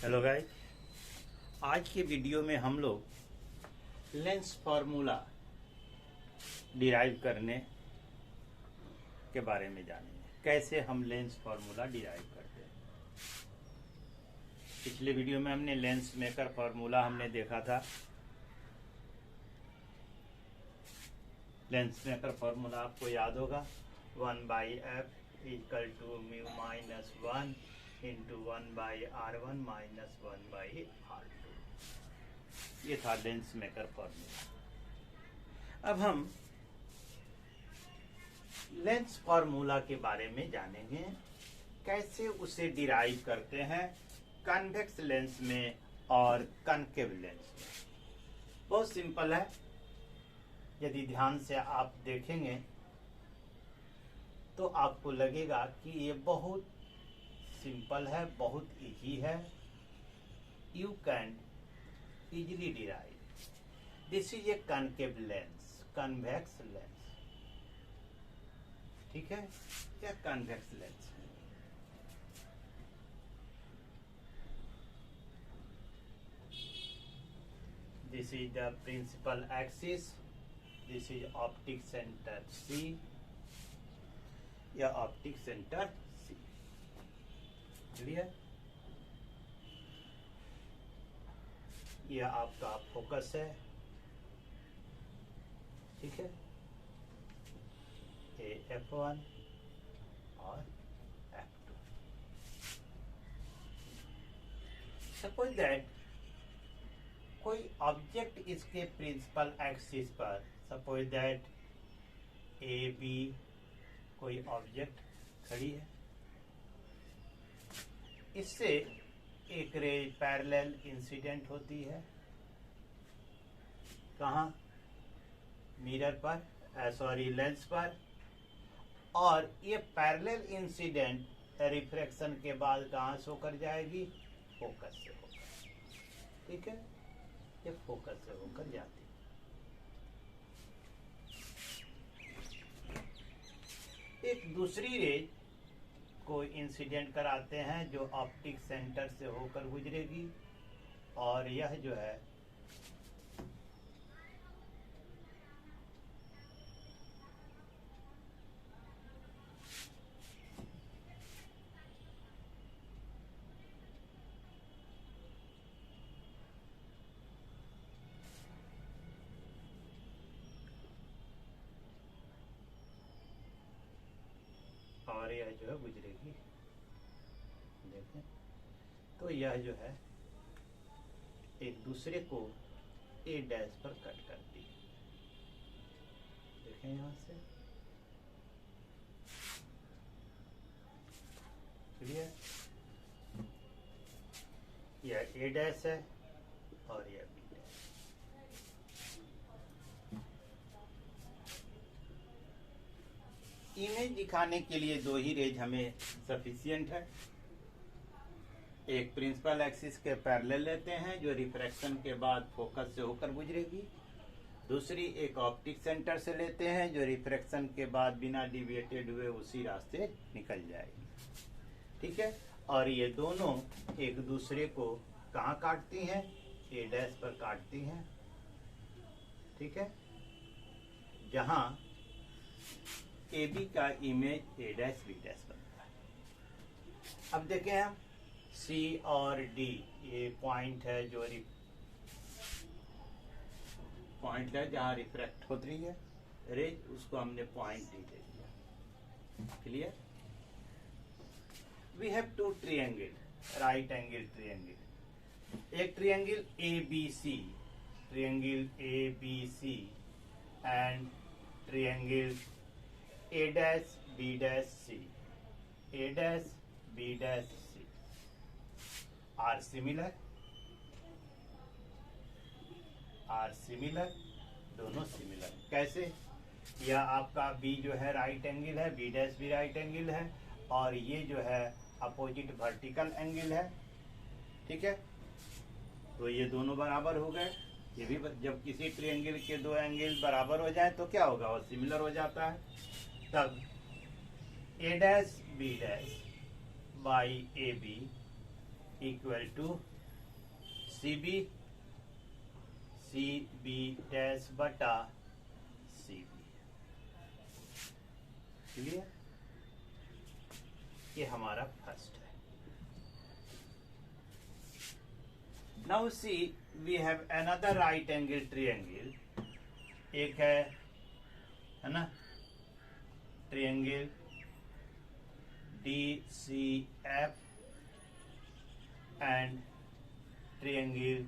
Hello guys, आज के video में हम लोग लेंस फार्मूला डिराइव करने के बारे में जानेंगे। कैसे हम लेंस फार्मूला डिराइव करते हैं। पिछले वीडियो में हमने लेंस मेकर फार्मूला हमने देखा था। लेंस मेकर फार्मूला आपको याद होगा, 1/f equal to mu minus 1 into 1/r1 minus 1/r2। ये था लेंस मेकर फार्मूला। अब हम लेंस फार्मूला के बारे में जानेंगे, कैसे उसे डिराइव करते हैं कन्वेक्स लेंस में और कनकेव लेंस में। बहुत सिंपल है, यदि ध्यान से आप देखेंगे तो आपको लगेगा कि ये बहुत सिंपल है, बहुत इजी है। You can easily derive. This is a concave lens, convex lens, ठीक है, या convex lens. This is the principal axis, this is optic centre C या ऑप्टिक सेंटर C। क्लियर? यह आपका फोकस है, ठीक है, ये F1 और F2। सपोज दैट कोई ऑब्जेक्ट इसके प्रिंसिपल एक्सिस पर, सपोज दैट AB कोई ऑब्जेक्ट खड़ी है, इससे एक रे पैरेलल इंसिडेंट होती है। कहाँ? मिरर पर, सॉरी लेंस पर। और ये पैरेलल इंसिडेंट रिफ्रैक्शन के बाद कहाँ से होकर जाएगी? फोकस से होकर, ठीक है, ये फोकस से होकर जाती है। एक दूसरी रे को इंसिडेंट कराते हैं जो ऑप्टिक सेंटर से होकर गुजरेगी, और यह जो है गुजरेगी। देखें तो यह जो है एक दूसरे को A डैश पर कट करती है। देखें यहां से, क्लियर? यह A डैश है और यह B डैश। इमेज दिखाने के लिए दो ही रेज हमें सफिशिएंट है। एक प्रिंसिपल एक्सिस के पैरेलल लेते हैं जो रिफ्रैक्शन के बाद फोकस से होकर गुजरेगी। दूसरी एक ऑप्टिक सेंटर से लेते हैं जो रिफ्रैक्शन के बाद बिना डिविएटेड हुए उसी रास्ते निकल जाएगी, ठीक है। और ये दोनों एक दूसरे को कहाँ काटती हैं? A डैश पर काटती हैं, ठीक है, जहां AB का image A dash B dash बनता है। अब देखें हम C और D, ये पॉइंट है जो पॉइंट है जहां रिफ्रैक्ट होती है रेज, उसको हमने पॉइंट D दे दिया। Clear? We have two triangle, right angle triangle. एक triangle ABC, triangle ABC and triangle A dash B dash C, A dash B dash C are similar, दोनों सिमिलर। कैसे? यह आपका B जो है राइट एंगल है, B डैश भी right angle है, और ये जो है अपोजिट वर्टिकल एंगल है, ठीक है। तो ये दोनों बराबर हो गए। ये भी जब किसी ट्रायंगल के दो एंगल बराबर हो जाए तो क्या होगा? वो सिमिलर हो जाता है। तब A dash B dash by AB equal to C B dash बटा सी बी। क्लियर? ये हमारा फर्स्ट है। Now see we have another right angle triangle. एक है ना triangle DCF and triangle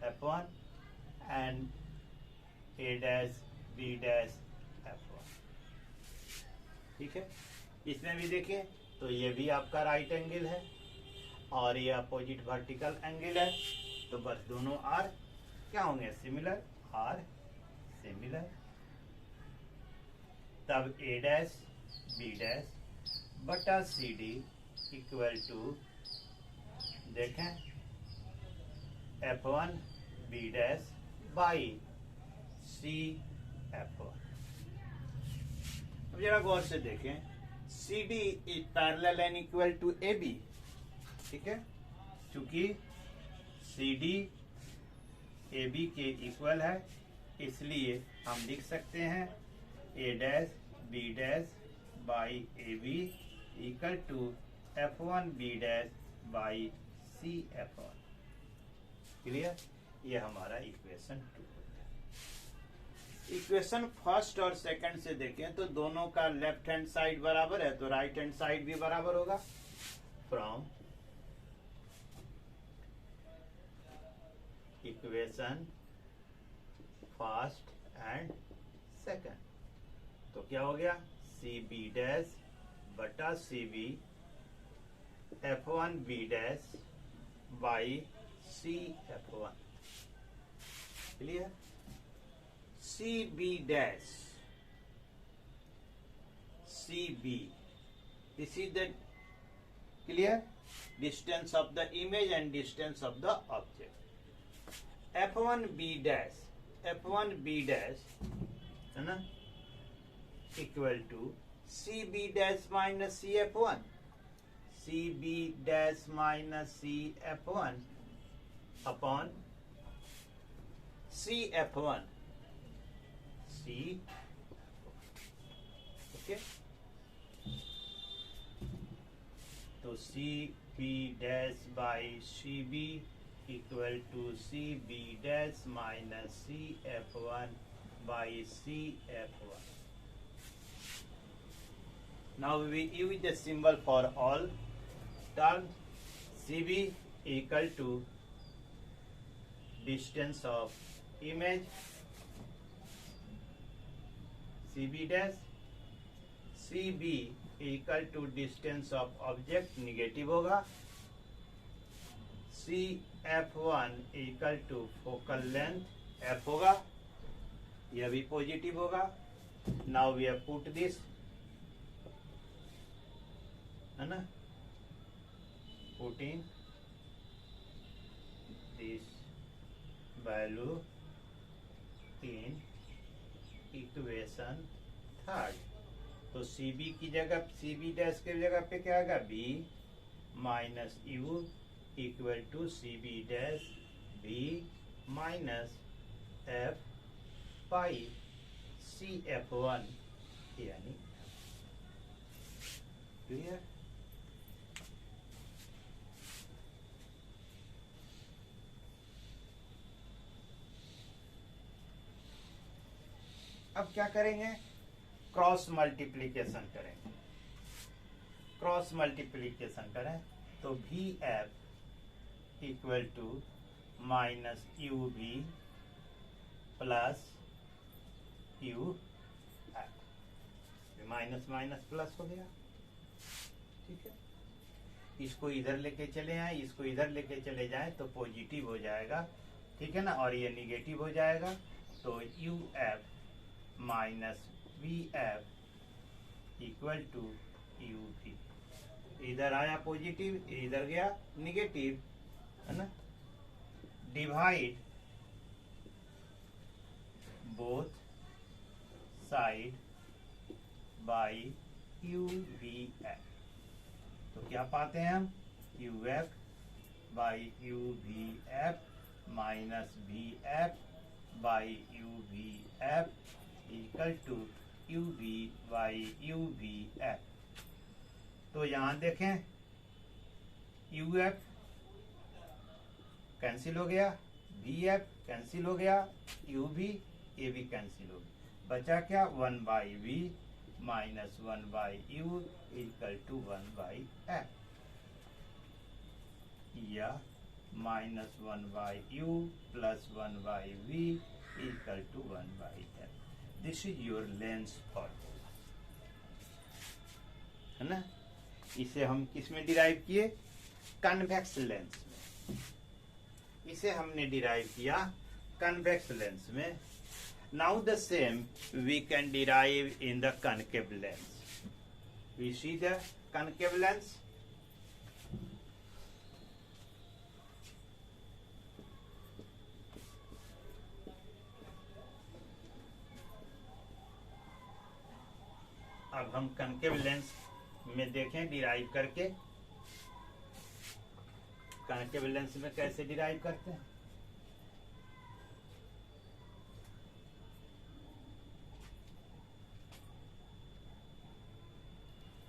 F1 and A dash B dash F1। ठीक है, इसमें भी देखिए तो ये भी आपका राइट एंगल है और ये अपोजिट वर्टिकल एंगल है, तो बस दोनों आर क्या होंगे? Similar, are similar. तब ए डैश बी डैश बटा सी डी इक्वल टू देखें F1 B dash by C F1। अब जरा गौर से देखें, C D is parallel and equal to A B. ठीक है, चूंकि सी डी ए बी के इक्वल है, इसलिए हम लिख सकते हैं A dash B dash by A B equal to F1 B dash by C F1। Clear? ये हमारा इक्वेशन 2 होता है। इक्वेशन फर्स्ट और सेकंड से देखें तो दोनों का लेफ्ट हैंड साइड बराबर है, तो राइट हैंड साइड भी बराबर होगा। From equation first and second, तो क्या हो गया? सी बी डैश बटा C B F1 B dash by C F1। Clear? C B dash C B, this is the clear distance of the image and distance of the object. F1 B dash है ना equal to C B dash minus C F1, C B dash minus C F1 upon C F1 C. Okay, तो सी B dash by C B equal to C B dash minus C F1 by C F1। Now we use the symbol for all terms. CB equal to distance of image CB dash, CB equal to distance of object negative होगा, CF1 equal to focal length F होगा, यह भी positive होगा। Now we have put this है ना, putting this value in equation third. तो C B की जगह सी बी डैश की जगह पे क्या आएगा? B minus u equal to C B dash B minus F by C F1 यानी। क्लियर? अब क्या करेंगे? क्रॉस मल्टीप्लीकेशन करेंगे। क्रॉस मल्टीप्लीकेशन करें तो v f equal to minus u v plus u f, minus minus plus हो गया। ठीक है, इसको इधर लेके चले आए, इसको इधर लेके चले जाएं तो पॉजिटिव हो जाएगा। ठीक है ना, और ये निगेटिव हो जाएगा, तो u f minus v f equal to u v. इधर आया पॉजिटिव, इधर गया निगेटिव, है ना। Divide both side by u v f, तो क्या पाते हैं हम? U f by u v f minus v f by u v f equal to u v by u v f. तो यहां देखें यू एफ कैंसिल हो गया, वी एफ कैंसिल हो गया, यू वी ए भी कैंसिल हो गया, बचा क्या 1 by v minus 1 by u equal to 1 by f, या minus 1 by u plus 1 by v equal to 1 by f. This is your lens formula, है ना। इसे हम किस में डिराइव किए? कन्वेक्स लेंस में। इसे हमने डिराइव किया कन्वेक्स लेंस में। Now the same we can derive in the concave lens. We see the concave lens. अब हम कनकेव लेंस में देखें डिराइव करके, कनकेव लेंस में कैसे डिराइव करते हैं।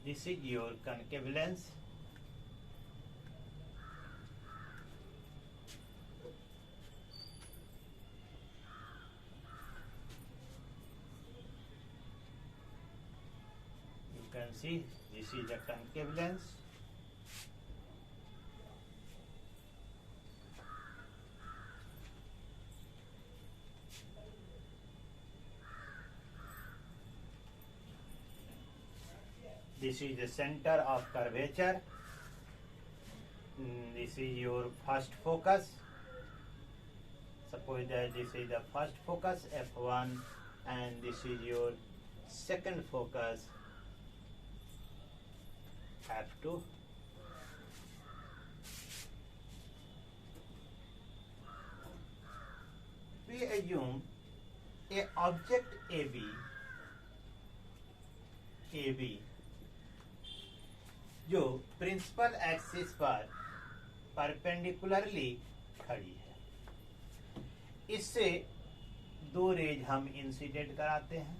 This is your concave lens. You can see this is a concave lens. This is the center of curvature. This is your first focus. Suppose that this is the first focus f1 and this is your second focus f2. We assume a object AB जो principal axis पर perpendicularly खड़ी है। इससे दो raise हम incident कराते हैं।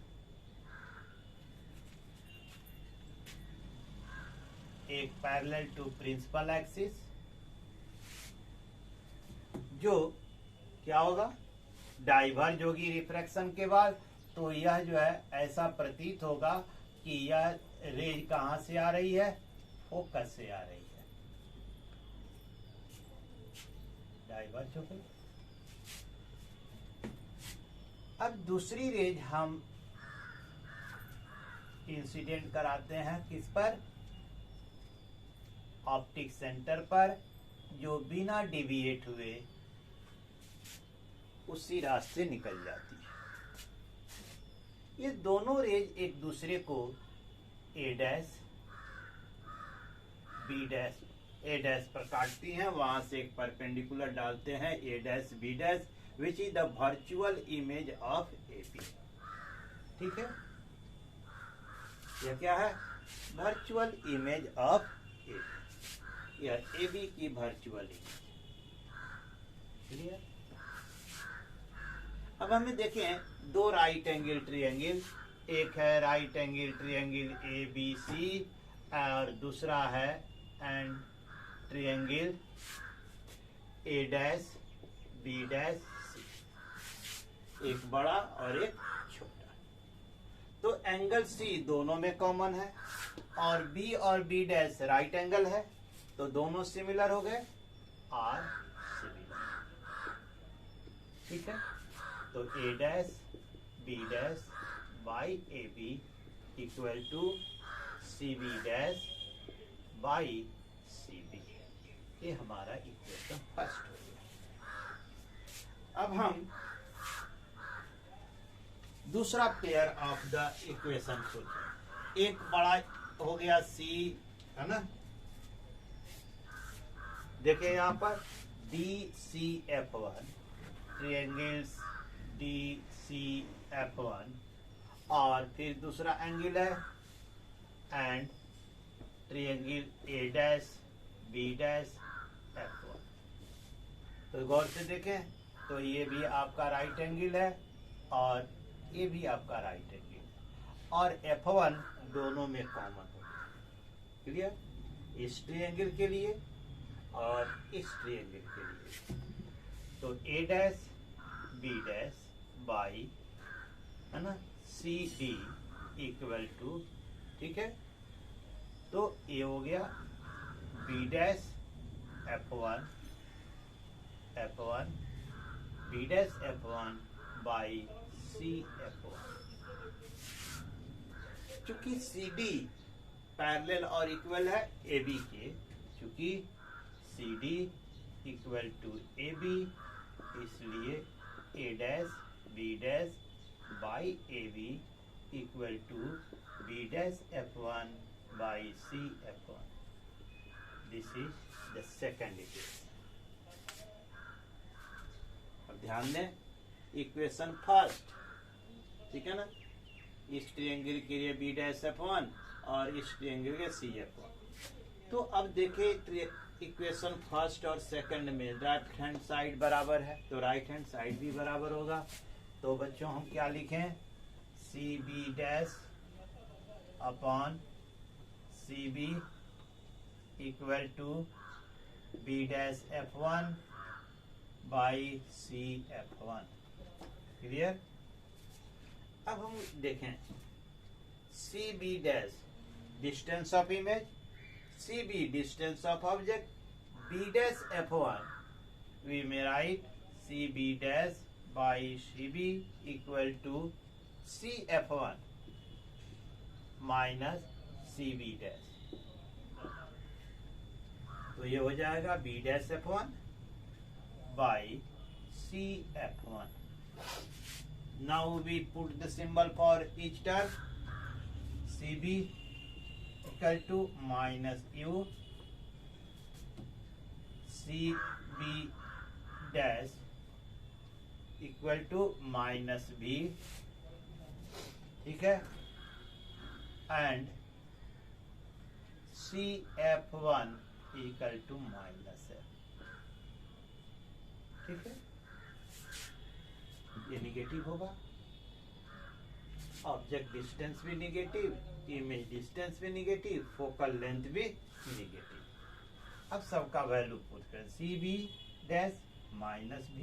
एक पैरेलल टू प्रिंसिपल एक्सिस, जो क्या होगा, डाइवर्ज होगी रिफ्रैक्शन के बाद। तो यह जो है ऐसा प्रतीत होगा कि यह रेज कहां से आ रही है, फोकस से आ रही है, डाइवर्ज हो गई। अब दूसरी रेज हम इंसिडेंट कराते हैं किस पर, ऑप्टिक सेंटर पर, जो बिना डिविएट हुए उसी रास्ते निकल जाती है। ये दोनों रेज एक दूसरे को A dash B dash, A dash पर काटती हैं, वहां से एक परपेंडिकुलर डालते हैं A dash B dash, which is the virtual image of A B. ठीक है, यह क्या है, virtual image of A B, यह ए बी की वर्चुअल इमेज। क्लियर। अब हमें देखें दो राइट एंगल ट्रायंगल, एक है right angle triangle A B C और दूसरा है and triangle A dash B dash सी, एक बड़ा और एक छोटा। तो एंगल सी दोनों में कॉमन है और बी और बी डैश राइट एंगल है, तो दोनों सिमिलर हो गए, आर सिमिलर। ठीक है, तो A dash B dash by A B equal to C B dash by C B. ये हमारा इक्वेशन फर्स्ट हो गया। अब हम दूसरा पेयर ऑफ द इक्वेशन सोचें। एक बड़ा हो गया सी, है ना, देखिए यहां पर D C F one, triangles D C F one, और फिर दूसरा एंगल है and triangle A dash B dash F one. तो गौर से देखें, तो ये भी आपका राइट एंगल है और ये भी आपका राइट एंगल है, और F1 दोनों में कॉमन हो गया। क्लियर? इस ट्रायंगल के लिए और इस ट्रायंगल के लिए। तो A dash B dash by, है ना, CD इक्वल टू, ठीक है, तो ये हो गया B dash F1 B dash F1 by C F1। चूंकि CD पैरेलल और इक्वल है AB के, चूंकि CD इक्वल टू AB, इसलिए A dash B dash by AB equal to B dash F1 by C F1। This is the second equation. अब ध्यान दें, equation first, ठीक है ना, इस ट्रायंगल के लिए B डैश F1 और इस ट्रायंगल के C F1। तो अब देखिए इक्वेशन फर्स्ट और सेकंड में राइट हैंड साइड बराबर है, तो राइट हैंड साइड भी बराबर होगा। तो बच्चों हम क्या लिखें, CB dash upon CB equal to B dash F1 by C F1। Clear? अब हम देखें CB dash distance of image, CB distance of object, B dash F1 we may write CB dash by CB equal to C F1 minus CB dash. तो ये हो जाएगा B dash F1 by C F1। Now we put the symbol for each term. CB equal to minus U, CB dash equal to minus B, ठीक है, and CF1 equal to minus F, ठीक है। ये negative होगा, object distance भी negative, image distance भी negative, focal length भी negative. अब सबका वैल्यू पुट करें, CB dash minus B,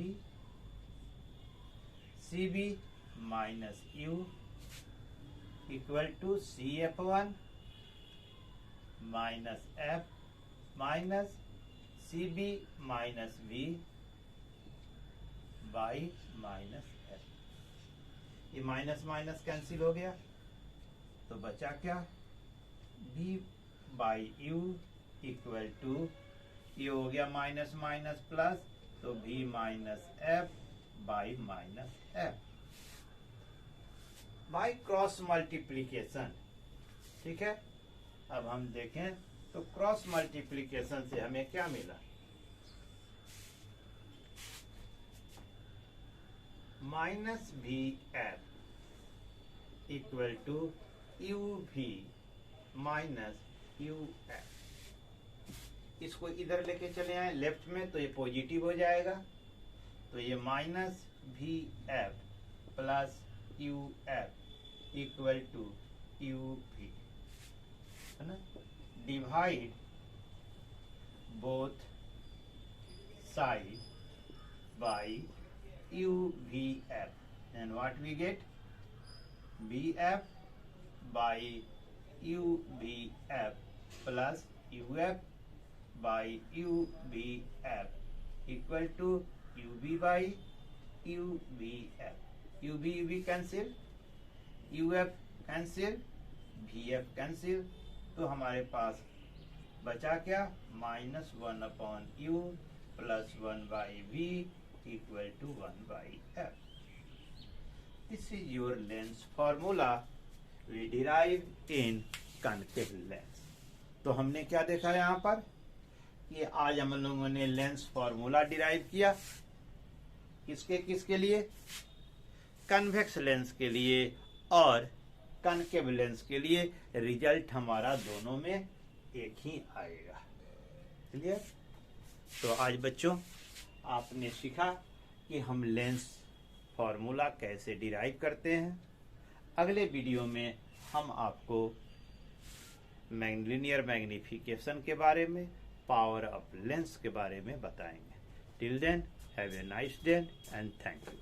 CB minus U equal to CF1 minus F minus CB minus V by minus F। ये minus minus cancel हो गया, तो बचा क्या, B by U equal to, ये हो गया माइनस माइनस प्लस, तो B minus F by minus F by cross multiplication. ठीक है, अब हम देखें तो क्रॉस मल्टीप्लीकेशन से हमें क्या मिला, minus VF equal to UV minus UF। इसको इधर लेके चले आए लेफ्ट में, तो ये पॉजिटिव हो जाएगा, तो ये minus VF plus UF equal to UV, है ना। Divide both side by UVF, and what we get, BF by UVF plus UF by UVF equal to UV by UVF। UV cancel, UF cancel, VF cancel, तो हमारे पास बचा क्या, minus 1 upon U plus 1 by V equal to 1 by F। This is your lens formula we derived in concave lens। तो हमने क्या देखा यहाँ पर, कि आज हम लोगों ने लेंस फॉर्मूला डिराइव किया, किसके किसके लिए, कन्वेक्स लेंस के लिए और कनकेव लेंस के लिए। रिजल्ट हमारा दोनों में एक ही आएगा। क्लियर? तो आज बच्चों आपने सीखा कि हम लेंस फॉर्मूला कैसे डिराइव करते हैं। अगले वीडियो में हम आपको लीनियर मैग्निफिकेशन के बारे में, पावर ऑफ लेंस के बारे में बताएंगे। Till then have a nice day and thank you.